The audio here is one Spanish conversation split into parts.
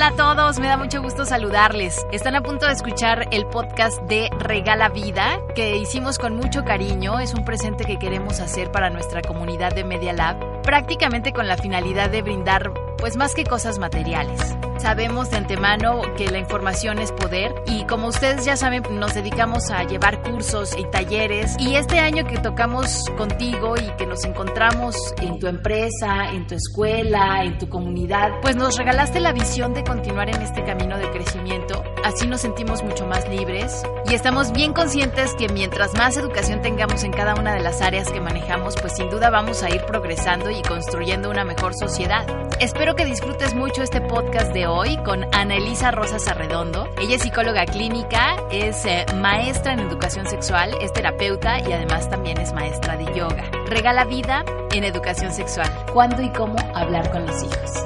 Hola a todos, me da mucho gusto saludarles. Están a punto de escuchar el podcast de Regala Vida, que hicimos con mucho cariño. Es un presente que queremos hacer para nuestra comunidad de Media Lab, prácticamente con la finalidad de brindar, pues más que cosas materiales. Sabemos de antemano que la información es poder y como ustedes ya saben, nos dedicamos a llevar cursos y talleres. Y este año que tocamos contigo y que nos encontramos en tu empresa, en tu escuela, en tu comunidad, pues nos regalaste la visión de continuar en este camino de crecimiento. Así nos sentimos mucho más libres y estamos bien conscientes que mientras más educación tengamos en cada una de las áreas que manejamos, pues sin duda vamos a ir progresando y construyendo una mejor sociedad. Espero que disfrutes mucho este podcast de hoy con Ana Elisa Rosas Arredondo. Ella es psicóloga clínica, es maestra en educación sexual, es terapeuta y además también es maestra de yoga. Regala vida en educación sexual. ¿Cuándo y cómo hablar con los hijos?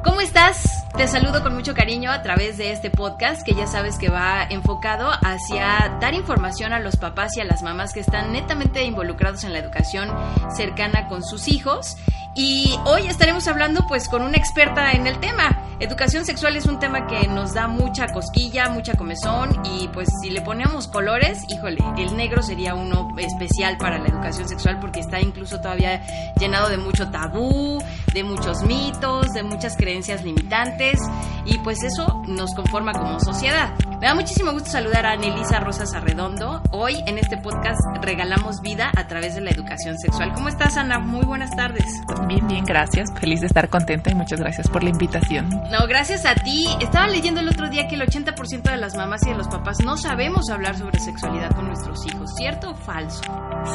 ¿Cómo estás? Te saludo con mucho cariño a través de este podcast que ya sabes que va enfocado hacia dar información a los papás y a las mamás que están netamente involucrados en la educación cercana con sus hijos. Y hoy estaremos hablando pues con una experta en el tema. Educación sexual es un tema que nos da mucha cosquilla, mucha comezón y pues si le ponemos colores, híjole, el negro sería uno especial para la educación sexual porque está incluso todavía llenado de mucho tabú, de muchos mitos, de muchas creencias limitantes y pues eso nos conforma como sociedad. Me da muchísimo gusto saludar a Ana Elisa Rosas Arredondo. Hoy en este podcast regalamos vida a través de la educación sexual. ¿Cómo estás, Ana? Muy buenas tardes. Bien, gracias. Feliz de estar contenta y muchas gracias por la invitación. No, gracias a ti. Estaba leyendo el otro día que el 80% de las mamás y de los papás no sabemos hablar sobre sexualidad con nuestros hijos. ¿Cierto o falso?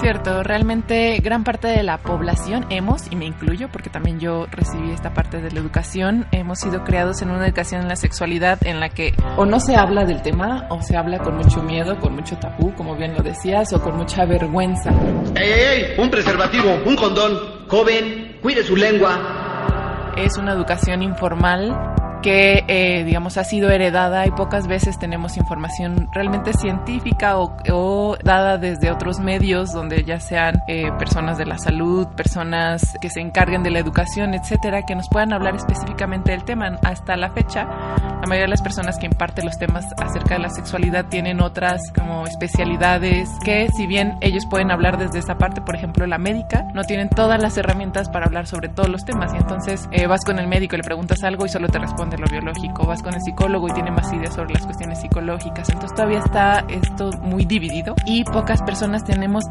Cierto, realmente gran parte de la población y me incluyo porque también yo recibí esta parte de la educación, hemos sido criados en una educación en la sexualidad en la que o no se habla del tema o se habla con mucho miedo, con mucho tabú, como bien lo decías, o con mucha vergüenza. ¡Ey! Un preservativo, un condón. Joven, cuide su lengua. Es una educación informal que, digamos, ha sido heredada y pocas veces tenemos información realmente científica o dada desde otros medios donde ya sean personas de la salud, personas que se encarguen de la educación, etcétera, que nos puedan hablar específicamente del tema. Hasta la fecha, la mayoría de las personas que imparten los temas acerca de la sexualidad tienen otras como especialidades que, si bien ellos pueden hablar desde esa parte, por ejemplo, la médica, no tienen todas las herramientas para hablar sobre todos los temas y entonces vas con el médico y le preguntas algo y solo te responde lo biológico, vas con el psicólogo y tiene más ideas sobre las cuestiones psicológicas, entonces todavía está esto muy dividido y pocas personas tenemos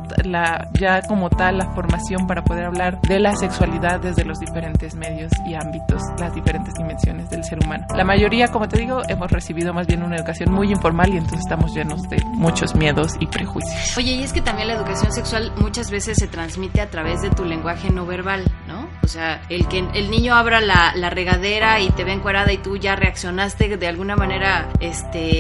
ya como tal la formación para poder hablar de la sexualidad desde los diferentes medios y ámbitos, las diferentes dimensiones del ser humano. La mayoría, como te digo, hemos recibido más bien una educación muy informal y entonces estamos llenos de muchos miedos y prejuicios. Oye, y es que también la educación sexual muchas veces se transmite a través de tu lenguaje no verbal, ¿no? O sea, el que el niño abra la regadera y te ve encuerada y tú ya reaccionaste de alguna manera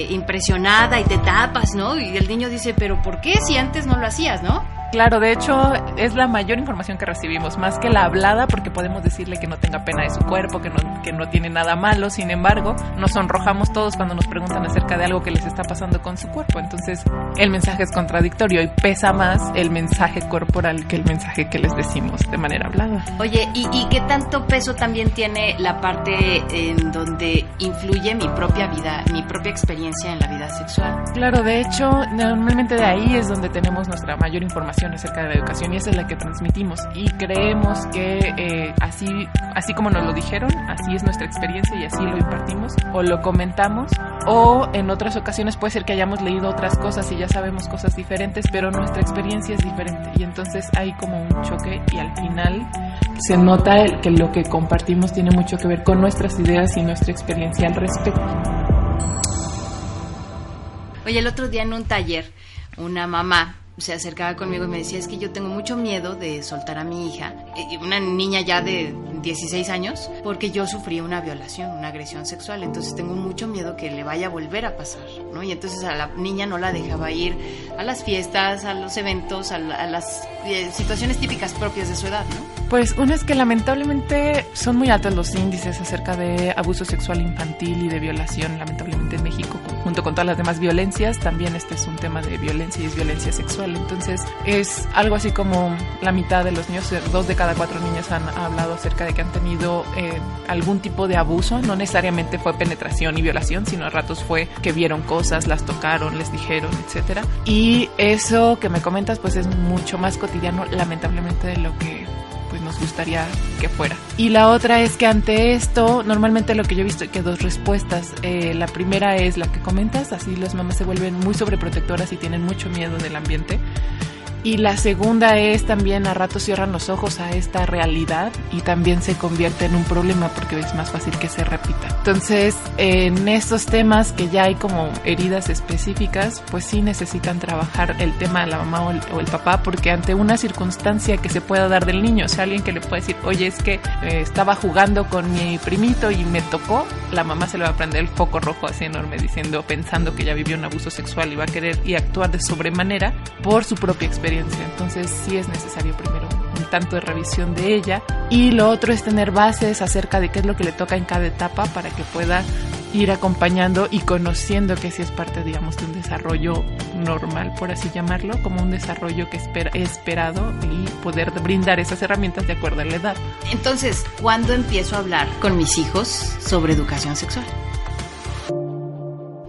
impresionada y te tapas, ¿no? Y el niño dice, ¿pero por qué si antes no lo hacías, no? Claro, de hecho es la mayor información que recibimos, más que la hablada, porque podemos decirle que no tenga pena de su cuerpo, que no tiene nada malo. Sin embargo, nos sonrojamos todos cuando nos preguntan acerca de algo que les está pasando con su cuerpo. Entonces, el mensaje es contradictorio y pesa más el mensaje corporal que el mensaje que les decimos de manera hablada. Oye, ¿y qué tanto peso también tiene la parte en donde influye mi propia vida, mi propia experiencia en la vida sexual? Claro, de hecho, normalmente de ahí es donde tenemos nuestra mayor información acerca de la educación y esa es la que transmitimos y creemos que así como nos lo dijeron, así es nuestra experiencia y así lo impartimos o lo comentamos o en otras ocasiones puede ser que hayamos leído otras cosas y ya sabemos cosas diferentes, pero nuestra experiencia es diferente y entonces hay como un choque y al final se nota que lo que compartimos tiene mucho que ver con nuestras ideas y nuestra experiencia al respecto. Oye, el otro día en un taller, una mamá se acercaba conmigo y me decía, es que yo tengo mucho miedo de soltar a mi hija, una niña ya de 16 años, porque yo sufrí una violación, una agresión sexual, entonces tengo mucho miedo que le vaya a volver a pasar, ¿no? Y entonces a la niña no la dejaba ir a las fiestas, a los eventos, a las situaciones típicas propias de su edad, ¿no? Pues una es que lamentablemente son muy altos los índices acerca de abuso sexual infantil y de violación, lamentablemente en México, junto con todas las demás violencias, también este es un tema de violencia y es violencia sexual. Entonces es algo así como la mitad de los niños, 2 de cada 4 niñas han hablado acerca de que han tenido algún tipo de abuso, no necesariamente fue penetración y violación, sino a ratos fue que vieron cosas, las tocaron, les dijeron, etcétera. Y eso que me comentas pues es mucho más cotidiano, lamentablemente, de lo que pues nos gustaría que fuera. Y la otra es que ante esto, normalmente lo que yo he visto es que 2 respuestas. La primera es la que comentas, así las mamás se vuelven muy sobreprotectoras y tienen mucho miedo del ambiente. Y la segunda es también a ratos cierran los ojos a esta realidad y también se convierte en un problema porque es más fácil que se repita. Entonces, en estos temas que ya hay como heridas específicas, pues sí necesitan trabajar el tema de la mamá o el papá, porque ante una circunstancia que se pueda dar del niño, o sea, alguien que le puede decir, oye, es que estaba jugando con mi primito y me tocó, la mamá se le va a prender el foco rojo así enorme pensando que ya vivió un abuso sexual y va a querer y actuar de sobremanera por su propia experiencia. Entonces sí es necesario primero un tanto de revisión de ella, y lo otro es tener bases acerca de qué es lo que le toca en cada etapa para que pueda ir acompañando y conociendo que sí es parte, digamos, de un desarrollo normal, por así llamarlo, como un desarrollo que es esperado, y poder brindar esas herramientas de acuerdo a la edad. Entonces, ¿cuándo empiezo a hablar con mis hijos sobre educación sexual?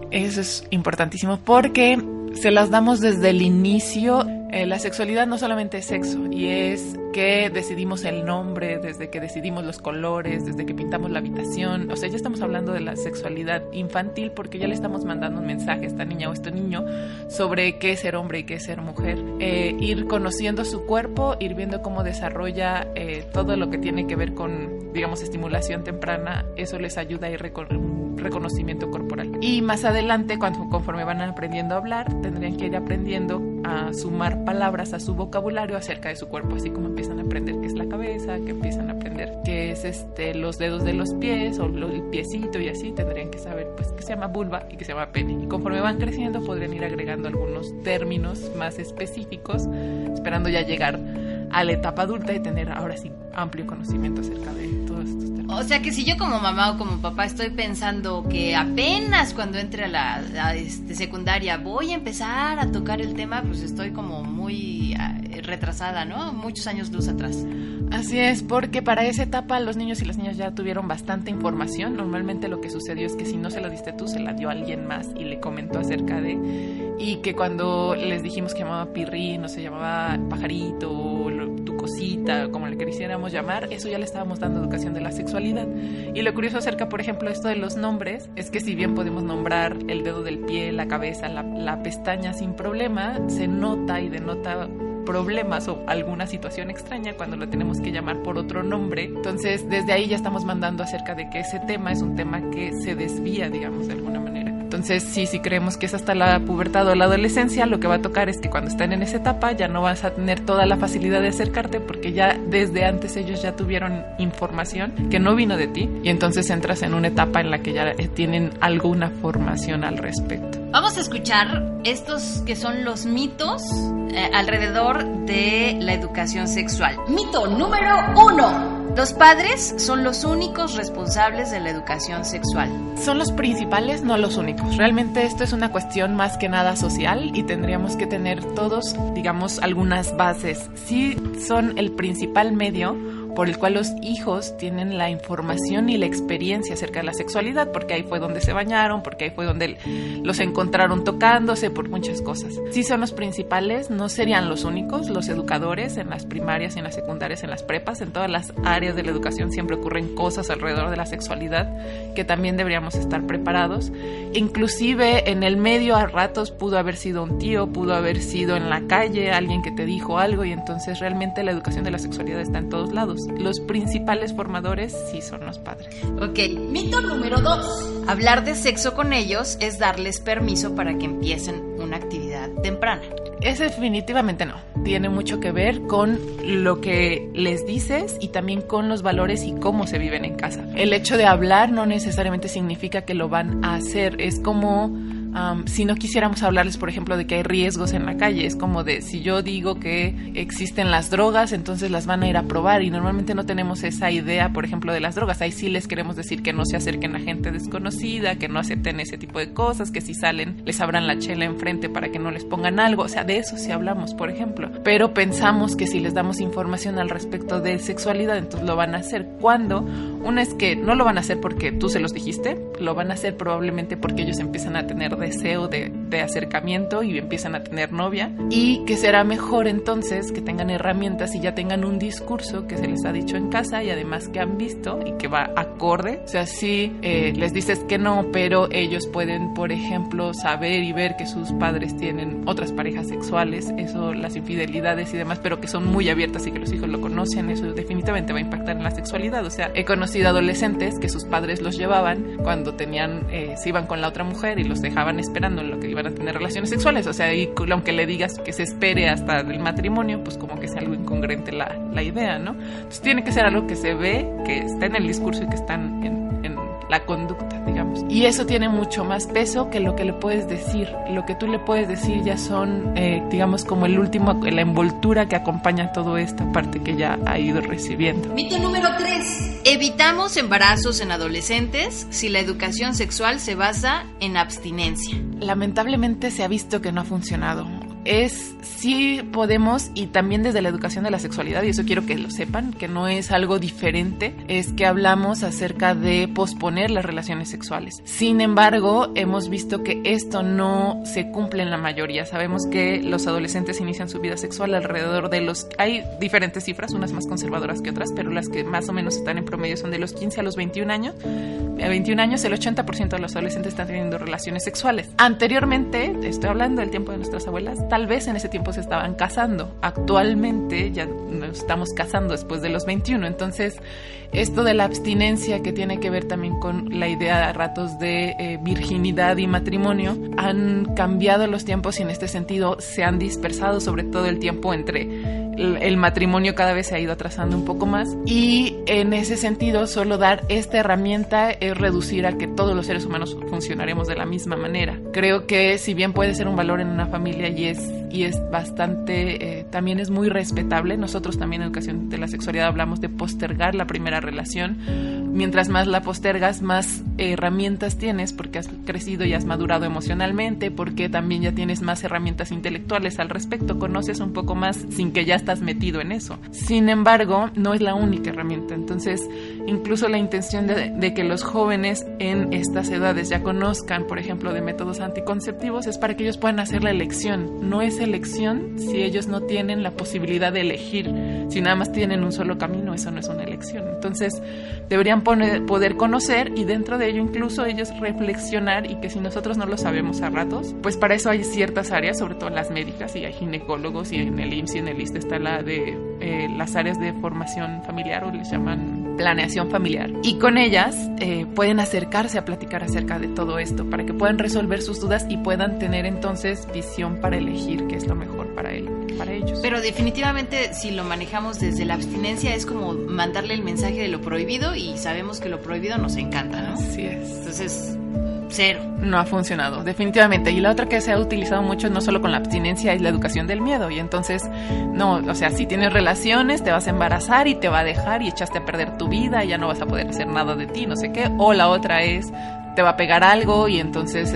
Eso es importantísimo porque se las damos desde el inicio. La sexualidad no solamente es sexo, y es que decidimos el nombre, desde que decidimos los colores, desde que pintamos la habitación. O sea, ya estamos hablando de la sexualidad infantil porque ya le estamos mandando un mensaje a esta niña o a este niño sobre qué es ser hombre y qué es ser mujer. Ir conociendo su cuerpo, ir viendo cómo desarrolla todo lo que tiene que ver con, digamos, estimulación temprana. Eso les ayuda a ir reconocimiento corporal. Y más adelante, conforme van aprendiendo a hablar, tendrían que ir aprendiendo a sumar palabras a su vocabulario acerca de su cuerpo, así como empiezan a aprender qué es la cabeza, que empiezan a aprender qué es los dedos de los pies o el piecito, y así tendrían que saber pues que se llama vulva y que se llama pene. Y conforme van creciendo podrían ir agregando algunos términos más específicos, esperando ya llegar a la etapa adulta y tener ahora sí amplio conocimiento acerca de todos estos términos. O sea que si yo como mamá o como papá estoy pensando que apenas cuando entre a la secundaria voy a empezar a tocar el tema, pues estoy como muy retrasada, ¿no? Muchos años luz atrás. Así es, porque para esa etapa los niños y las niñas ya tuvieron bastante información. Normalmente lo que sucedió es que si no se la diste tú, se la dio alguien más y le comentó acerca de... Y que cuando les dijimos que llamaba pirrín o se llamaba pajarito o tu cosita, como le quisiéramos llamar, eso ya le estábamos dando educación de la sexualidad. Y lo curioso acerca, por ejemplo, esto de los nombres, es que si bien podemos nombrar el dedo del pie, la cabeza, la pestaña sin problema, se nota y denota problemas o alguna situación extraña cuando lo tenemos que llamar por otro nombre. Entonces, desde ahí ya estamos mandando acerca de que ese tema es un tema que se desvía, digamos, de alguna manera. Entonces, sí, si creemos que es hasta la pubertad o la adolescencia, lo que va a tocar es que cuando estén en esa etapa ya no vas a tener toda la facilidad de acercarte porque ya desde antes ellos ya tuvieron información que no vino de ti, y entonces entras en una etapa en la que ya tienen alguna formación al respecto. Vamos a escuchar estos que son los mitos alrededor de la educación sexual. Mito número 1. Los padres son los únicos responsables de la educación sexual. Son los principales, no los únicos. Realmente esto es una cuestión más que nada social y tendríamos que tener todos, digamos, algunas bases. Sí son el principal medio por el cual los hijos tienen la información y la experiencia acerca de la sexualidad, porque ahí fue donde se bañaron, porque ahí fue donde los encontraron tocándose, por muchas cosas. Sí son los principales, no serían los únicos. Los educadores en las primarias, en las secundarias, en las prepas, en todas las áreas de la educación siempre ocurren cosas alrededor de la sexualidad que también deberíamos estar preparados. Inclusive en el medio a ratos pudo haber sido un tío, pudo haber sido en la calle alguien que te dijo algo, y entonces realmente la educación de la sexualidad está en todos lados. Los principales formadores sí son los padres. Ok, mito número 2. Hablar de sexo con ellos es darles permiso para que empiecen una actividad temprana. Ese definitivamente no. Tiene mucho que ver con lo que les dices y también con los valores y cómo se viven en casa. El hecho de hablar no necesariamente significa que lo van a hacer. Es como si no quisiéramos hablarles, por ejemplo, de que hay riesgos en la calle. Es como de, si yo digo que existen las drogas, entonces las van a ir a probar, y normalmente no tenemos esa idea, por ejemplo, de las drogas. Ahí sí les queremos decir que no se acerquen a gente desconocida, que no acepten ese tipo de cosas, que si salen les abran la chela enfrente para que no les pongan algo. O sea, de eso sí hablamos, por ejemplo. Pero pensamos que si les damos información al respecto de sexualidad, entonces lo van a hacer. Cuando una es que no lo van a hacer porque tú se los dijiste, lo van a hacer probablemente porque ellos empiezan a tener deseo de acercamiento y empiezan a tener novia, y que será mejor entonces que tengan herramientas y ya tengan un discurso que se les ha dicho en casa y además que han visto y que va acorde. O sea, si les dices que no, pero ellos pueden, por ejemplo, saber y ver que sus padres tienen otras parejas sexuales, eso, las infidelidades y demás, pero que son muy abiertas y que los hijos lo conocen, eso definitivamente va a impactar en la sexualidad. O sea, he conocido adolescentes que sus padres los llevaban cuando tenían, se iban con la otra mujer y los dejaban esperando en lo que iban a tener relaciones sexuales. O sea, y aunque le digas que se espere hasta el matrimonio, pues como que es algo incongruente la idea, ¿no? Entonces tiene que ser algo que se ve, que está en el discurso y que está en la conducta, digamos. Y eso tiene mucho más peso que lo que le puedes decir. Lo que tú le puedes decir ya son, digamos, como el último, la envoltura que acompaña toda esta parte que ya ha ido recibiendo. Mito número 3. Evitamos embarazos en adolescentes si la educación sexual se basa en abstinencia. Lamentablemente se ha visto que no ha funcionado. Sí podemos, y también desde la educación de la sexualidad, y eso quiero que lo sepan, que no es algo diferente, es que hablamos acerca de posponer las relaciones sexuales. Sin embargo, hemos visto que esto no se cumple en la mayoría. Sabemos que los adolescentes inician su vida sexual alrededor de hay diferentes cifras, unas más conservadoras que otras, pero las que más o menos están en promedio son de los 15 a los 21 años. A 21 años, el 80% de los adolescentes están teniendo relaciones sexuales. Anteriormente, estoy hablando del tiempo de nuestras abuelas, tal vez en ese tiempo se estaban casando. Actualmente ya nos estamos casando después de los 21. Entonces, esto de la abstinencia, que tiene que ver también con la idea a ratos de virginidad y matrimonio, han cambiado los tiempos y en este sentido se han dispersado, sobre todo el tiempo entre el matrimonio cada vez se ha ido atrasando un poco más, y en ese sentido solo dar esta herramienta es reducir a que todos los seres humanos funcionaremos de la misma manera. Creo que si bien puede ser un valor en una familia y es bastante, también es muy respetable. Nosotros también en Educación de la Sexualidad hablamos de postergar la primera relación. Mientras más la postergas, más herramientas tienes, porque has crecido y has madurado emocionalmente, porque también ya tienes más herramientas intelectuales al respecto, conoces un poco más sin que ya estás metido en eso. Sin embargo, no es la única herramienta. Entonces, incluso la intención de que los jóvenes en estas edades ya conozcan, por ejemplo, de métodos anticonceptivos, es para que ellos puedan hacer la elección. No es elección si ellos no tienen la posibilidad de elegir. Si nada más tienen un solo camino, eso no es una elección. Entonces, deberían poder conocer, y dentro de ello incluso ellos reflexionar, y que si nosotros no lo sabemos a ratos, pues para eso hay ciertas áreas, sobre todo las médicas, y hay ginecólogos, y en el IMSS y en el ISSSTE está la de las áreas de formación familiar, o les llaman planeación familiar, y con ellas pueden acercarse a platicar acerca de todo esto para que puedan resolver sus dudas y puedan tener entonces visión para elegir qué es lo mejor para ellos. Pero definitivamente, si lo manejamos desde la abstinencia, es como mandarle el mensaje de lo prohibido, y sabemos que lo prohibido nos encanta, ¿no? Así es. Entonces, cero. No ha funcionado, definitivamente. Y la otra que se ha utilizado mucho, no solo con la abstinencia, es la educación del miedo. Y entonces, no, o sea, si tienes relaciones, te vas a embarazar y te va a dejar y echaste a perder tu vida y ya no vas a poder hacer nada de ti, no sé qué. O la otra es, te va a pegar algo, y entonces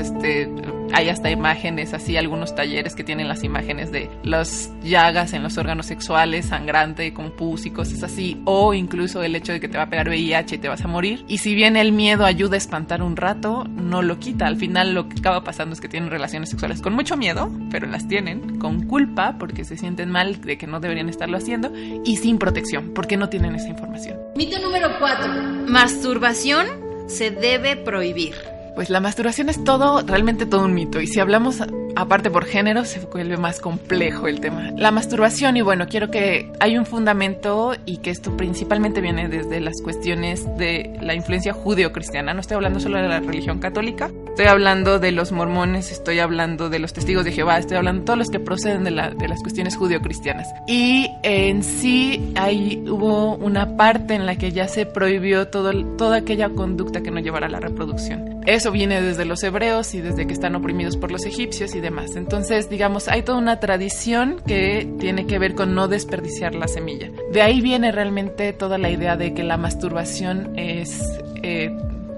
hay hasta imágenes, así algunos talleres que tienen las imágenes de las llagas en los órganos sexuales, sangrante, con pus y cosas así, o incluso el hecho de que te va a pegar VIH y te vas a morir. Y si bien el miedo ayuda a espantar un rato, no lo quita. Al final lo que acaba pasando es que tienen relaciones sexuales con mucho miedo, pero las tienen con culpa porque se sienten mal de que no deberían estarlo haciendo, y sin protección porque no tienen esa información. Mito número 4. Masturbación se debe prohibir. Pues la masturbación es realmente todo un mito, y si hablamos aparte por género se vuelve más complejo el tema. La masturbación, y bueno, quiero que hay un fundamento, y que esto principalmente viene desde las cuestiones de la influencia judeocristiana. No estoy hablando solo de la religión católica, Estoy hablando de los mormones, estoy hablando de los testigos de Jehová, estoy hablando de todos los que proceden de las cuestiones judio-cristianas. Y en sí hubo una parte en la que ya se prohibió toda aquella conducta que no llevara a la reproducción. Eso viene desde los hebreos y desde que están oprimidos por los egipcios y demás. Entonces, digamos, hay toda una tradición que tiene que ver con no desperdiciar la semilla. De ahí viene realmente toda la idea de que la masturbación es...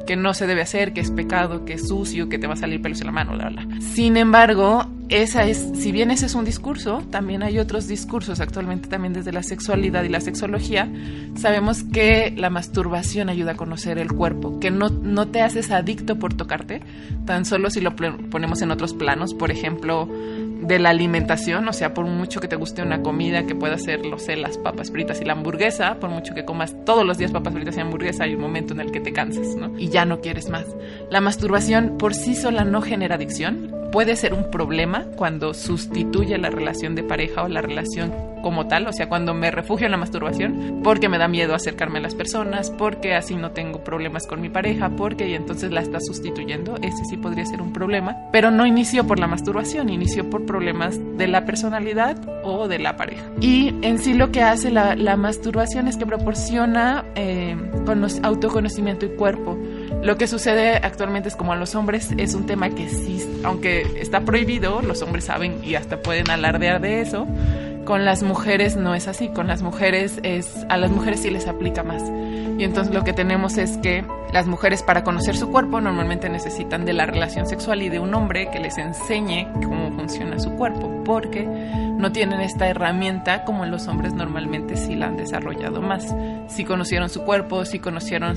que no se debe hacer, que es pecado, que es sucio, que te va a salir pelos en la mano, bla, bla. Sin embargo, si bien ese es un discurso, también hay otros discursos actualmente también desde la sexualidad y la sexología. Sabemos que la masturbación ayuda a conocer el cuerpo, que no te haces adicto por tocarte, tan solo si lo ponemos en otros planos, por ejemplo, de la alimentación, o sea, por mucho que te guste una comida que pueda ser, las papas fritas y la hamburguesa, por mucho que comas todos los días papas fritas y hamburguesa, hay un momento en el que te cansas, ¿no? Y ya no quieres más. La masturbación por sí sola no genera adicción. Puede ser un problema cuando sustituye la relación de pareja o la relación como tal, o sea, cuando me refugio en la masturbación porque me da miedo acercarme a las personas, porque así no tengo problemas con mi pareja, y entonces la está sustituyendo. Ese sí podría ser un problema, pero no inició por la masturbación, inició por problemas de la personalidad o de la pareja. Y en sí lo que hace la masturbación es que proporciona autoconocimiento y cuerpo. Lo que sucede actualmente es como a los hombres es un tema que sí, aunque está prohibido, los hombres saben y hasta pueden alardear de eso. Con las mujeres no es así, a las mujeres sí les aplica más. Y entonces lo que tenemos es que las mujeres, para conocer su cuerpo, normalmente necesitan de la relación sexual y de un hombre que les enseñe cómo funciona su cuerpo, porque no tienen esta herramienta como los hombres normalmente sí la han desarrollado más. Sí conocieron su cuerpo, sí conocieron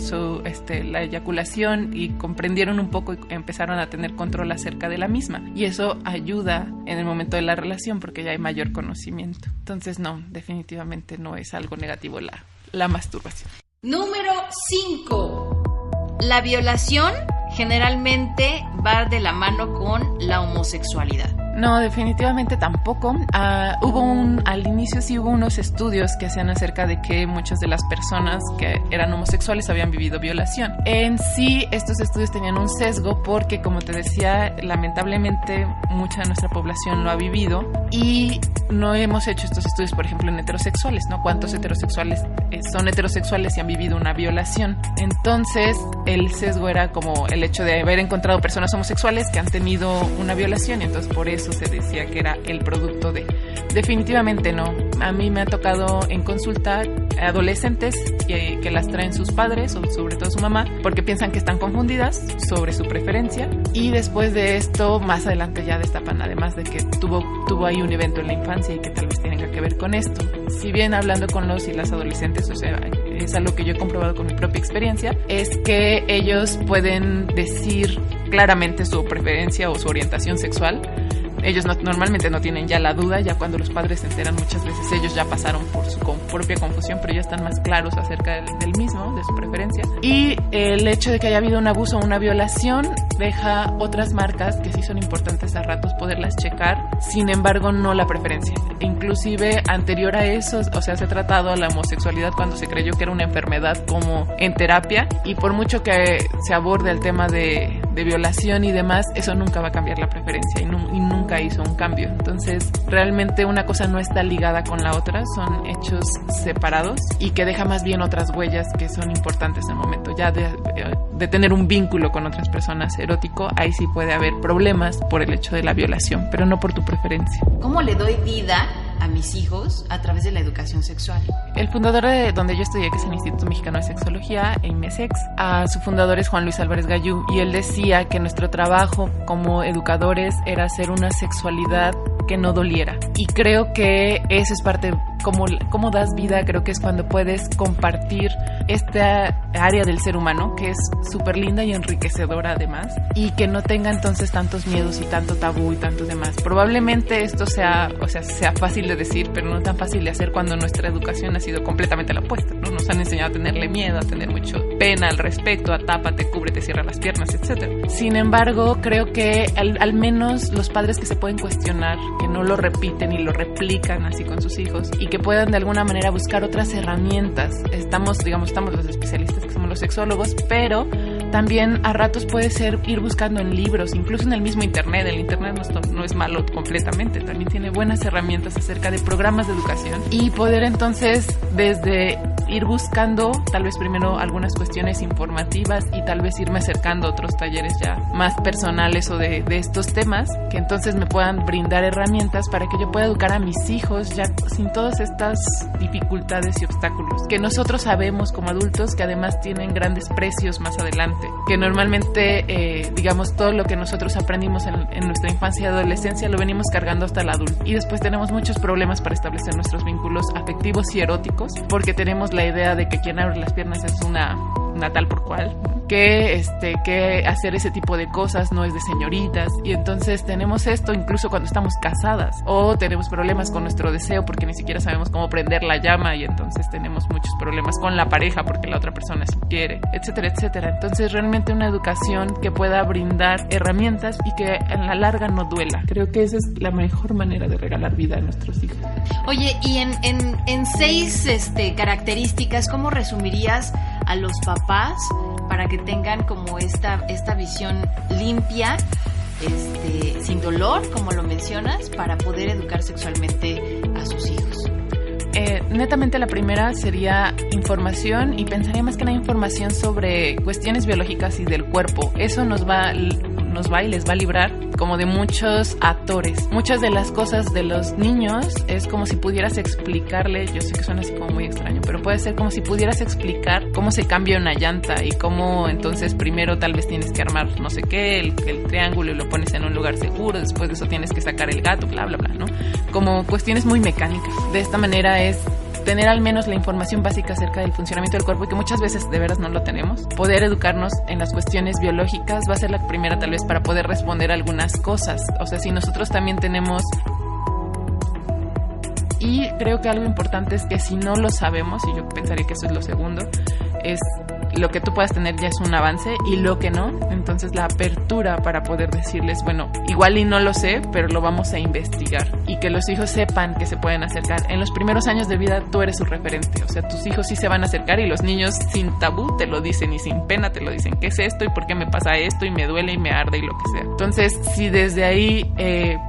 la eyaculación y comprendieron un poco y empezaron a tener control acerca de la misma. Y eso ayuda en el momento de la relación porque ya hay mayor conocimiento. Entonces no, definitivamente no es algo negativo la masturbación. Número 5. La violación generalmente va de la mano con la homosexualidad. No, definitivamente tampoco. Al inicio sí hubo unos estudios que hacían acerca de que muchas de las personas que eran homosexuales habían vivido violación. En sí, estos estudios tenían un sesgo porque, como te decía, lamentablemente mucha de nuestra población lo ha vivido y no hemos hecho estos estudios, por ejemplo, en heterosexuales, ¿no? ¿Cuántos heterosexuales son heterosexuales y han vivido una violación? Entonces, el sesgo era como el hecho de haber encontrado personas homosexuales que han tenido una violación y entonces por eso se decía que era el producto de... Definitivamente no. A mí me ha tocado en consulta adolescentes que las traen sus padres o sobre todo su mamá porque piensan que están confundidas sobre su preferencia y después de esto más adelante ya destapan además de que tuvo ahí un evento en la infancia y que tal vez tenga que ver con esto. Si bien hablando con los y las adolescentes, o sea, es algo que yo he comprobado con mi propia experiencia, es que ellos pueden decir claramente su preferencia o su orientación sexual. Ellos normalmente no tienen ya la duda, ya cuando los padres se enteran muchas veces ellos ya pasaron por su propia confusión, pero ya están más claros acerca del mismo, de su preferencia. Y el hecho de que haya habido un abuso o una violación deja otras marcas que sí son importantes a ratos poderlas checar, sin embargo no la preferencia. Inclusive anterior a eso, o sea, se ha tratado a la homosexualidad cuando se creyó que era una enfermedad como en terapia y por mucho que se aborde el tema de violación y demás, eso nunca va a cambiar la preferencia y nunca hizo un cambio. Entonces, realmente una cosa no está ligada con la otra, son hechos separados y que deja más bien otras huellas que son importantes en el momento. Ya de tener un vínculo con otras personas erótico, ahí sí puede haber problemas por el hecho de la violación, pero no por tu preferencia. ¿Cómo le doy vida a mis hijos a través de la educación sexual? El fundador de donde yo estudié, que es el Instituto Mexicano de Sexología, IMESEX, su fundador es Juan Luis Álvarez Gallú, y él decía que nuestro trabajo como educadores era hacer una sexualidad que no doliera. Y creo que eso es parte, como das vida, creo que es cuando puedes compartir esta área del ser humano, que es súper linda y enriquecedora además, y que no tenga entonces tantos miedos y tanto tabú y tanto demás. Probablemente esto sea fácil de decir, pero no tan fácil de hacer cuando nuestra educación ha sido completamente la opuesta, ¿no? Nos han enseñado a tenerle miedo, a tener mucho pena al respecto, a tápate, cúbrete, cierra las piernas, etc. Sin embargo, creo que al menos los padres que se pueden cuestionar, que no lo repiten y lo replican así con sus hijos y que puedan de alguna manera buscar otras herramientas. Estamos los especialistas que somos los sexólogos, pero también a ratos puede ser ir buscando en libros, incluso en el mismo internet. El internet no es malo completamente, también tiene buenas herramientas acerca de programas de educación, y poder entonces desde ir buscando tal vez primero algunas cuestiones informativas y tal vez irme acercando a otros talleres ya más personales o de estos temas, que entonces me puedan brindar herramientas para que yo pueda educar a mis hijos ya sin todas estas dificultades y obstáculos que nosotros sabemos como adultos que además tienen grandes precios más adelante, que normalmente digamos todo lo que nosotros aprendimos en nuestra infancia y adolescencia lo venimos cargando hasta la adultez, y después tenemos muchos problemas para establecer nuestros vínculos afectivos y eróticos porque tenemos la idea de que quien abre las piernas es una tal por cual, que hacer ese tipo de cosas no es de señoritas, y entonces tenemos esto incluso cuando estamos casadas, o tenemos problemas con nuestro deseo porque ni siquiera sabemos cómo prender la llama, y entonces tenemos muchos problemas con la pareja porque la otra persona sí quiere, etcétera, etcétera. Entonces realmente una educación que pueda brindar herramientas y que en la larga no duela. Creo que esa es la mejor manera de regalar vida a nuestros hijos. Oye, y en 6 características, ¿cómo resumirías a los papás para que tengan como esta visión limpia, sin dolor, como lo mencionas, para poder educar sexualmente a sus hijos? Netamente la primera sería información, y pensaría más que nada información sobre cuestiones biológicas y del cuerpo. Eso nos va y les va a librar como de muchos atores. Muchas de las cosas de los niños es como si pudieras explicarle, yo sé que suena así como muy extraño, pero puede ser como si pudieras explicar cómo se cambia una llanta y cómo entonces primero tal vez tienes que armar no sé qué, el triángulo, y lo pones en un lugar seguro, después de eso tienes que sacar el gato, bla, bla, bla, ¿no? Como cuestiones muy mecánicas. De esta manera es tener al menos la información básica acerca del funcionamiento del cuerpo, y que muchas veces de veras no lo tenemos. Poder educarnos en las cuestiones biológicas va a ser la primera tal vez para poder responder algunas cosas. O sea, si nosotros también tenemos... Y creo que algo importante es que si no lo sabemos, y yo pensaría que eso es lo segundo, es lo que tú puedas tener ya es un avance, y lo que no, entonces la apertura para poder decirles, bueno, igual y no lo sé, pero lo vamos a investigar, y que los hijos sepan que se pueden acercar. En los primeros años de vida tú eres su referente, o sea, tus hijos sí se van a acercar, y los niños sin tabú te lo dicen y sin pena te lo dicen, ¿qué es esto y por qué me pasa esto y me duele y me arde y lo que sea? Entonces, si desde ahí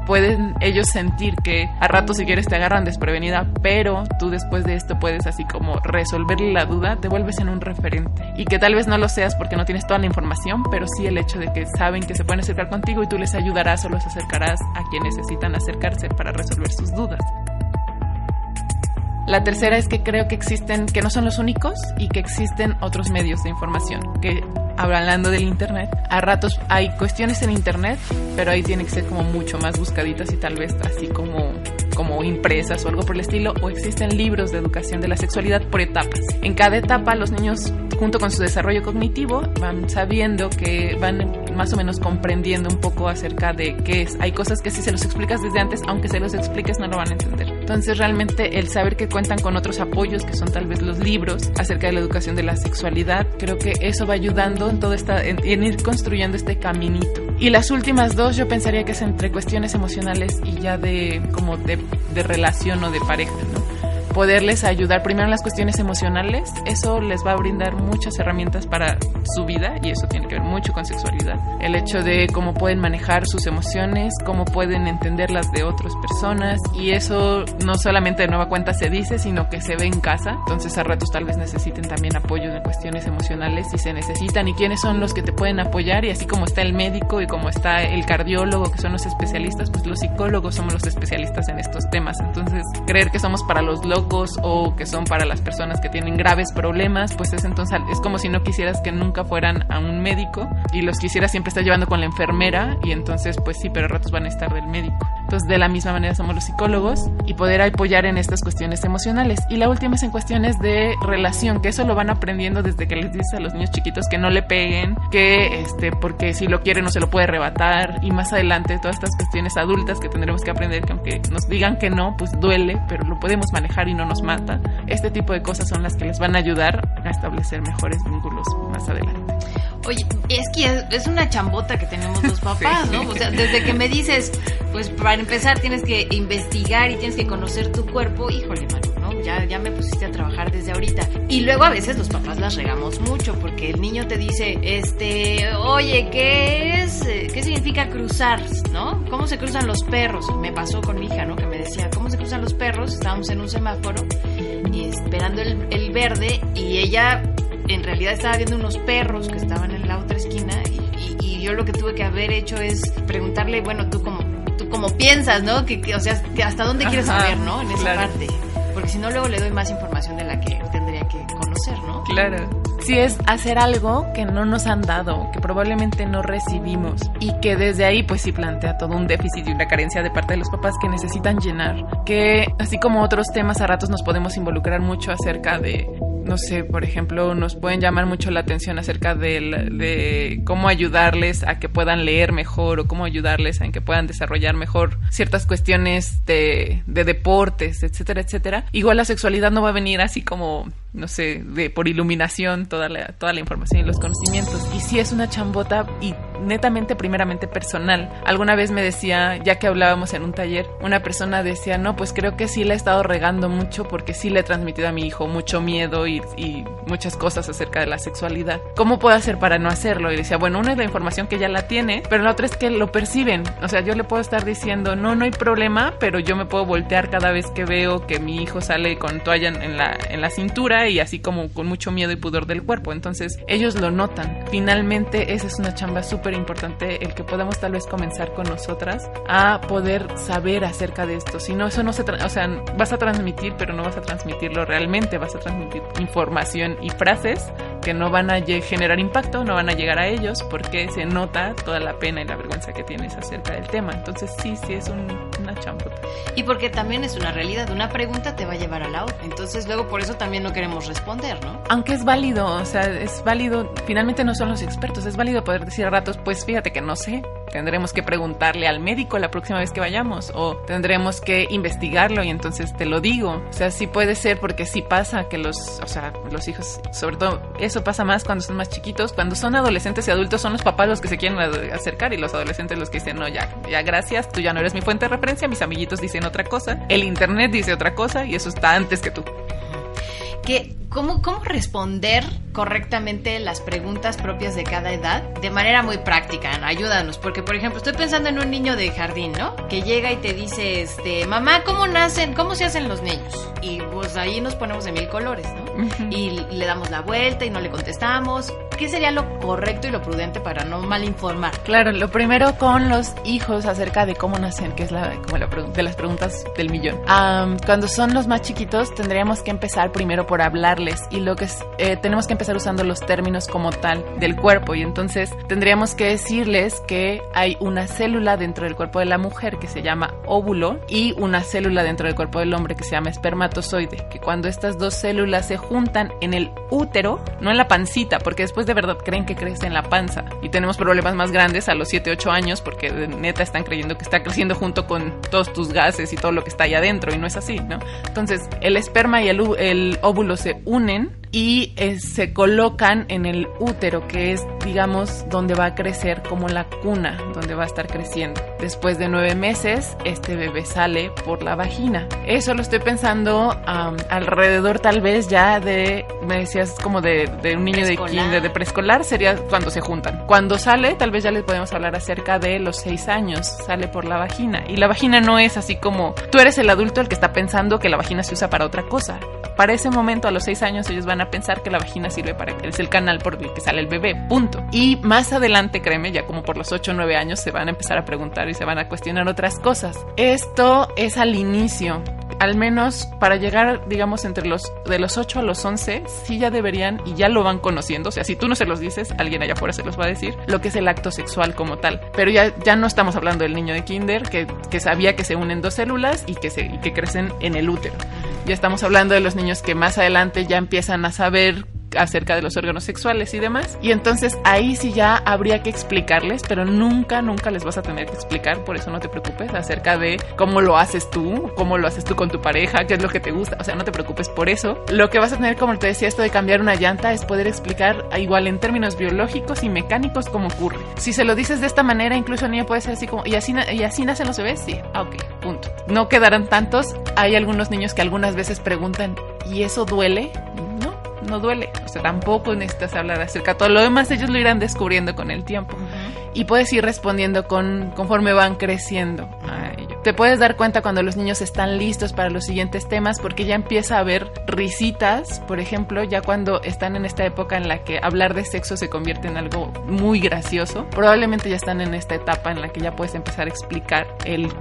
pueden ellos sentir que a ratos si quieres te agarran desprevenida, pero tú después de esto puedes así como resolverle la duda, te vuelves en un referente. Y que tal vez no lo seas porque no tienes toda la información, pero sí el hecho de que saben que se pueden acercar contigo y tú les ayudarás o los acercarás a quien necesitan acercarse para resolver sus dudas. La tercera es que creo que existen, que no son los únicos, y que existen otros medios de información, que hablando del internet, a ratos hay cuestiones en internet, pero ahí tienen que ser como mucho más buscaditas y tal vez así como impresas o algo por el estilo, o existen libros de educación de la sexualidad por etapas. En cada etapa los niños, junto con su desarrollo cognitivo, van sabiendo que van más o menos comprendiendo un poco acerca de qué es. Hay cosas que si se los explicas desde antes, aunque se los expliques no lo van a entender. Entonces realmente el saber que cuentan con otros apoyos, que son tal vez los libros acerca de la educación de la sexualidad, creo que eso va ayudando en ir construyendo este caminito. Y las últimas dos yo pensaría que es entre cuestiones emocionales y ya de relación o de pareja, ¿no? Poderles ayudar primero en las cuestiones emocionales, eso les va a brindar muchas herramientas para su vida, y eso tiene que ver mucho con sexualidad. El hecho de cómo pueden manejar sus emociones, cómo pueden entender las de otras personas, y eso no solamente de nueva cuenta se dice, sino que se ve en casa. Entonces a ratos tal vez necesiten también apoyo en cuestiones emocionales si se necesitan, y quiénes son los que te pueden apoyar, y así como está el médico y como está el cardiólogo, que son los especialistas, pues los psicólogos somos los especialistas en estos temas. Entonces creer que somos para los locos o que son para las personas que tienen graves problemas, pues es como si no quisieras que nunca fueran a un médico y los quisieras siempre estar llevando con la enfermera, y entonces pues sí, pero a ratos van a estar del médico. Entonces de la misma manera somos los psicólogos, y poder apoyar en estas cuestiones emocionales. Y la última es en cuestiones de relación, que eso lo van aprendiendo desde que les dices a los niños chiquitos que no le peguen, que porque si lo quiere no se lo puede arrebatar, y más adelante todas estas cuestiones adultas que tendremos que aprender, que aunque nos digan que no, pues duele, pero lo podemos manejar y no nos mata. Este tipo de cosas son las que les van a ayudar a establecer mejores vínculos más adelante. Oye, es que es una chambota que tenemos los papás, sí, ¿no? O sea, desde que me dices, pues para empezar tienes que investigar y tienes que conocer tu cuerpo, híjole, mano, ¿no? Ya me pusiste a trabajar desde ahorita. Y luego a veces los papás las regamos mucho porque el niño te dice, oye, ¿qué significa cruzar? ¿No? ¿Cómo se cruzan los perros? Me pasó con mi hija, ¿no? Que me decía, ¿cómo se cruzan los perros? Estábamos en un semáforo y esperando el verde y ella en realidad estaba viendo unos perros que estaban en la otra esquina y yo lo que tuve que haber hecho es preguntarle, bueno, tú cómo piensas, ¿no? O sea, ¿hasta dónde quieres saber, ¿no? En esa parte. Porque si no, luego le doy más información de la que tendría que conocer, ¿no? Claro. Si es hacer algo que no nos han dado, que probablemente no recibimos y que desde ahí pues sí plantea todo un déficit y una carencia de parte de los papás que necesitan llenar. Que así como otros temas a ratos nos podemos involucrar mucho acerca de, no sé, por ejemplo, nos pueden llamar mucho la atención acerca de cómo ayudarles a que puedan leer mejor o cómo ayudarles a que puedan desarrollar mejor ciertas cuestiones de deportes, etcétera, etcétera. Igual la sexualidad no va a venir así como, no sé, por iluminación toda la información y los conocimientos. Y sí es una chambota y netamente, primeramente personal. Alguna vez me decía, ya que hablábamos en un taller, una persona decía, no, pues creo que sí le he estado regando mucho porque sí le he transmitido a mi hijo mucho miedo y muchas cosas acerca de la sexualidad. ¿Cómo puedo hacer para no hacerlo? Y decía, bueno, una es la información que ya la tiene, pero la otra es que lo perciben. O sea, yo le puedo estar diciendo, no hay problema, pero yo me puedo voltear cada vez que veo que mi hijo sale con toalla en la cintura y así como con mucho miedo y pudor del cuerpo. Entonces, ellos lo notan. Finalmente, esa es una chamba súper importante, el que podamos tal vez comenzar con nosotras a poder saber acerca de esto. Si no, eso no o sea, vas a transmitir, pero no vas a transmitirlo realmente, vas a transmitir información y frases que no van a generar impacto, no van a llegar a ellos porque se nota toda la pena y la vergüenza que tienes acerca del tema. Entonces sí es una chambota. Y porque también es una realidad, una pregunta te va a llevar a la otra. Entonces luego por eso también no queremos responder, ¿no? Aunque es válido, o sea, es válido, finalmente no son los expertos, es válido poder decir a ratos, pues fíjate que no sé, tendremos que preguntarle al médico la próxima vez que vayamos o tendremos que investigarlo y entonces te lo digo. O sea, sí puede ser porque sí pasa que los hijos, sobre todo eso pasa más cuando son más chiquitos, cuando son adolescentes y adultos son los papás los que se quieren acercar y los adolescentes los que dicen, no, ya gracias, tú ya no eres mi fuente de referencia, mis amiguitos dicen otra cosa, el internet dice otra cosa y eso está antes que tú. ¿Cómo responder correctamente las preguntas propias de cada edad de manera muy práctica? Ayúdanos, porque por ejemplo estoy pensando en un niño de jardín, ¿no? Que llega y te dice, mamá, ¿cómo se hacen los niños? Y pues ahí nos ponemos de mil colores, ¿no? Uh-huh. Y le damos la vuelta y no le contestamos. ¿Qué sería lo correcto y lo prudente para no malinformar? Claro, lo primero con los hijos acerca de cómo nacen, que es de las preguntas del millón. Cuando son los más chiquitos tendríamos que empezar primero por hablarles y lo que tenemos que empezar usando los términos como tal del cuerpo y entonces tendríamos que decirles que hay una célula dentro del cuerpo de la mujer que se llama óvulo y una célula dentro del cuerpo del hombre que se llama espermatozoide, que cuando estas dos células se juntan en el útero, no en la pancita, porque después de verdad creen que crece en la panza y tenemos problemas más grandes a los 7, 8 años porque neta están creyendo que está creciendo junto con todos tus gases y todo lo que está ahí adentro y no es así, ¿no? Entonces el esperma y el óvulo se unen y se colocan en el útero, que es, digamos, donde va a crecer como la cuna, donde va a estar creciendo. Después de 9 meses, este bebé sale por la vagina. Eso lo estoy pensando alrededor tal vez ya me decías como de un niño de kinder, de preescolar, sería cuando se juntan. Cuando sale, tal vez ya les podemos hablar acerca de los 6 años, sale por la vagina. Y la vagina no es así como, tú eres el adulto el que está pensando que la vagina se usa para otra cosa. Para ese momento, a los 6 años, ellos van a pensar que la vagina sirve para que es el canal por el que sale el bebé, punto. Y más adelante, créeme, ya como por los 8 o 9 años se van a empezar a preguntar y se van a cuestionar otras cosas. Esto es al inicio. Al menos para llegar, digamos, de los 8 a los 11, sí ya deberían y ya lo van conociendo. O sea, si tú no se los dices, alguien allá afuera se los va a decir, lo que es el acto sexual como tal. Pero ya no estamos hablando del niño de kinder que sabía que se unen dos células y que crecen en el útero. Ya estamos hablando de los niños que más adelante ya empiezan a saber acerca de los órganos sexuales y demás, y entonces ahí sí ya habría que explicarles, pero nunca les vas a tener que explicar, por eso no te preocupes, acerca de cómo lo haces tú con tu pareja, qué es lo que te gusta, o sea, no te preocupes por eso. Lo que vas a tener, como te decía, esto de cambiar una llanta, es poder explicar igual en términos biológicos y mecánicos cómo ocurre. Si se lo dices de esta manera, incluso el niño puede ser así como, ¿y así nacen los bebés? Sí, ok, punto. No quedarán tantos. Hay algunos niños que algunas veces preguntan, ¿y eso duele? no duele. O sea, tampoco necesitas hablar acerca de todo lo demás, ellos lo irán descubriendo con el tiempo. Y puedes ir respondiendo conforme van creciendo a ello. Te puedes dar cuenta cuando los niños están listos para los siguientes temas, porque ya empieza a haber risitas, por ejemplo, ya cuando están en esta época en la que hablar de sexo se convierte en algo muy gracioso. Probablemente ya están en esta etapa en la que ya puedes empezar a explicar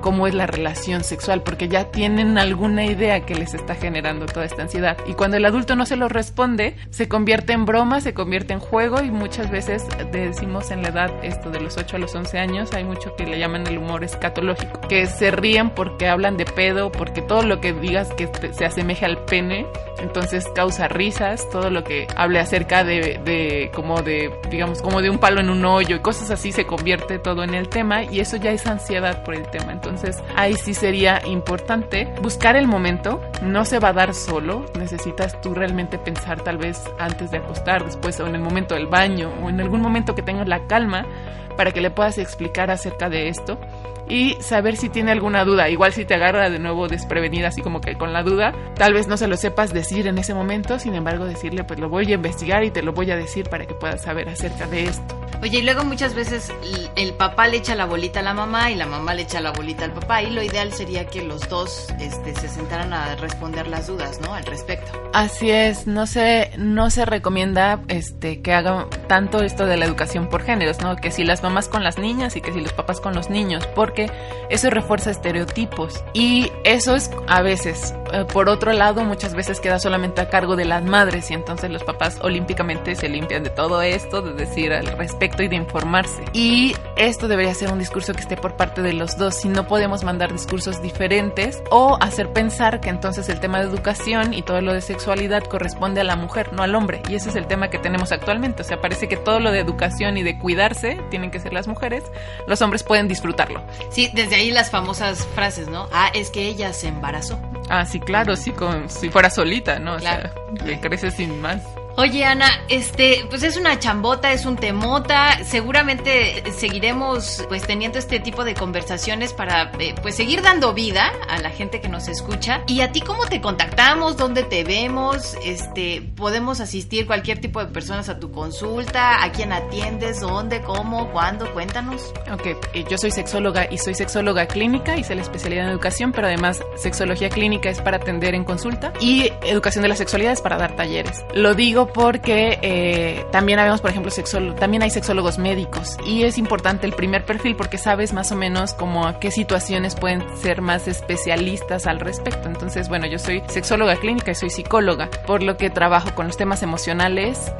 cómo es la relación sexual, porque ya tienen alguna idea que les está generando toda esta ansiedad. Y cuando el adulto no se lo responde, se convierte en broma, se convierte en juego, y muchas veces decimos en la edad esto de los 8 a los 11 años, hay mucho que le llaman el humor escatológico, que se ríen porque hablan de pedo, porque todo lo que digas que se asemeje al pene, entonces causa risas, todo lo que hable acerca digamos, como de un palo en un hoyo y cosas así, se convierte todo en el tema, y eso ya es ansiedad por el tema. Entonces ahí sí sería importante buscar el momento, no se va a dar solo, necesitas tú realmente pensar tal vez antes de acostar, después, o en el momento del baño, o en algún momento que tengas la calma para que le puedas explicar acerca de esto y saber si tiene alguna duda. Igual si te agarra de nuevo desprevenida, así como que con la duda, tal vez no se lo sepas decir en ese momento, sin embargo decirle, pues lo voy a investigar y te lo voy a decir para que puedas saber acerca de esto. Oye, y luego muchas veces el papá le echa la bolita a la mamá y la mamá le echa la bolita al papá, y lo ideal sería que los dos se sentaran a responder las dudas, ¿no?, al respecto. Así es, no se recomienda que hagan tanto esto de la educación por géneros, ¿no? Que si las mamás con las niñas y que si los papás con los niños, porque eso refuerza estereotipos, y eso es a veces. Por otro lado, muchas veces queda solamente a cargo de las madres, y entonces los papás olímpicamente se limpian de todo esto, de decir al respecto y de informarse. Y esto debería ser un discurso que esté por parte de los dos, si no podemos mandar discursos diferentes o hacer pensar que entonces el tema de educación y todo lo de sexualidad corresponde a la mujer, no al hombre, y ese es el tema que tenemos actualmente. O sea, parece que todo lo de educación y de cuidarse tienen que ser las mujeres, los hombres pueden disfrutarlo. Sí, desde ahí las famosas frases, ¿no? Es que ella se embarazó. Sí, claro, sí, si fuera solita, ¿no? Claro. O sea, que crece sin más. Oye, Ana, pues es una chambota, es un temota. Seguramente seguiremos pues teniendo este tipo de conversaciones para pues seguir dando vida a la gente que nos escucha. ¿Y a ti cómo te contactamos? ¿Dónde te vemos? ¿Podemos asistir cualquier tipo de personas a tu consulta? ¿A quién atiendes? ¿Dónde? ¿Cómo? ¿Cuándo? Cuéntanos. Ok, yo soy sexóloga y soy sexóloga clínica, hice la especialidad en educación, pero además sexología clínica es para atender en consulta y educación de la sexualidad es para dar talleres. Lo digo porque también habemos, por ejemplo, también hay sexólogos médicos, y es importante el primer perfil porque sabes más o menos como a qué situaciones pueden ser más especialistas al respecto. Entonces, bueno, yo soy sexóloga clínica y soy psicóloga, por lo que trabajo con los temas emocionales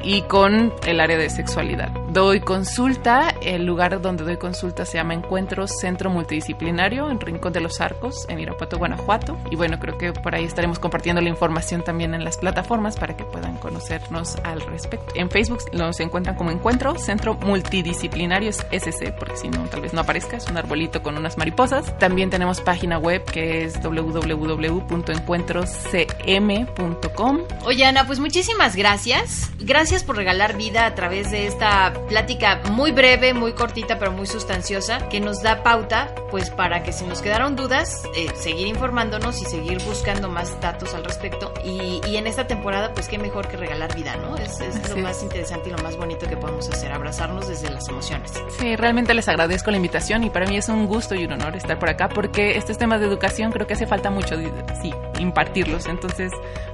y con el área de sexualidad. Doy consulta, el lugar donde doy consulta se llama Encuentros Centro Multidisciplinario en Rincón de los Arcos, en Irapuato, Guanajuato, y bueno, creo que por ahí estaremos compartiendo la información también en las plataformas para que puedan conocernos al respecto. En Facebook nos encuentran como Encuentro Centro Multidisciplinario, es SC, porque si no, tal vez no aparezca, es un arbolito con unas mariposas. También tenemos página web que es www.encuentroscm.com. Oye, Ana, pues muchísimas gracias. Gracias por regalar vida a través de esta plática muy breve, muy cortita, pero muy sustanciosa, que nos da pauta, pues para que si nos quedaron dudas, seguir informándonos y seguir buscando más datos al respecto. Y en esta temporada, pues qué mejor que regalar vida, ¿no? Es lo más interesante y lo más bonito que podemos hacer, abrazarnos desde las emociones. Sí, realmente les agradezco la invitación y para mí es un gusto y un honor estar por acá porque estos temas de educación creo que hace falta mucho, sí, impartirlos. Entonces,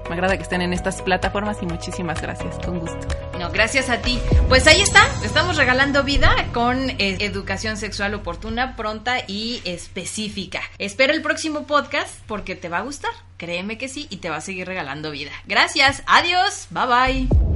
me agrada que estén en estas plataformas y muchísimas gracias, con gusto. No, gracias a ti. Pues ahí está, estamos regalando vida con educación sexual oportuna, pronta y específica. Espera el próximo podcast porque te va a gustar, créeme que sí, y te va a seguir regalando vida. Gracias, adiós, bye bye.